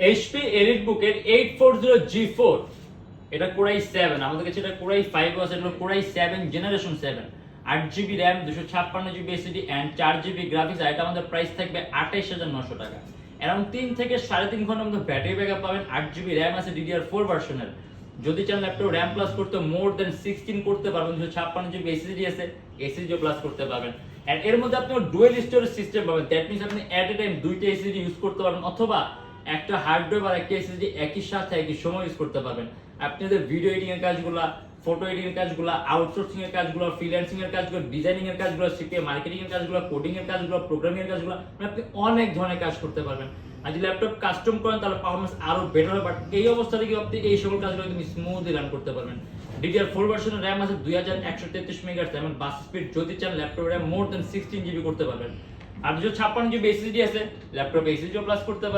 HP EliteBook এর 840G4 এটা core i 7, আমাদের কাছে এটা কোরাই 5 আছে, এটা core i 7 generation 7, 8GB RAM 256GB SSD and 4GB graphics. আর এটা আমাদের প্রাইস থাকবে 28900 টাকা। अराउंड 3 থেকে 3.5 ঘন্টার মধ্যে ব্যাটারি ব্যাকআপ পাবেন। 8GB RAM আছে DDR4 ভার্সনের। যদি চান ল্যাপটপ RAM প্লাস করতে মোর দ্যান 16 করতে পারবেন, 256GB SSD আছে, SSD প্লাস করতে পারবেন। এন্ড এর মধ্যে আপনি ডুয়াল স্টোরেজ সিস্টেম পাবেন, দ্যাট মিন্স আপনি এট এ টাইম দুইটা SSD ইউজ করতে পারবেন, অথবা একটা হার্ড ড্রাইভ আর একটা SSD একই সাথে একই সময় ইউজ করতে পারবেন। আপনাদের ভিডিও এডিটিং এর কাজগুলো, ফটো এডিটিং এর কাজগুলো, আউটসোর্সিং এর কাজগুলো, ফ্রিল্যান্সিং এর কাজগুলো, ডিজাইনিং এর কাজগুলো, সিপিএ মার্কেটিং এর কাজগুলো, কোডিং এর কাজগুলো, প্রোগ্রামিং এর কাজগুলো, আপনি অনেক ধরনের কাজ করতে পারবেন। আর যদি ল্যাপটপ কাস্টম করেন তাহলে পারফরম্যান্স আরো বেটার হবে, বাট এই অবস্থা থেকে আপনি এই সকল কাজগুলো তুমি স্মুথলি রান করতে পারবেন। DDR4 ভার্সনের RAM আছে 2133 মেগাহার্টজ, এবং বাস স্পিড যদি চান laptop RAM more than 16GB করতে পারবেন। আর 256GB SSD আছে, ল্যাপটপ SSD প্লাস করতে পারবেন।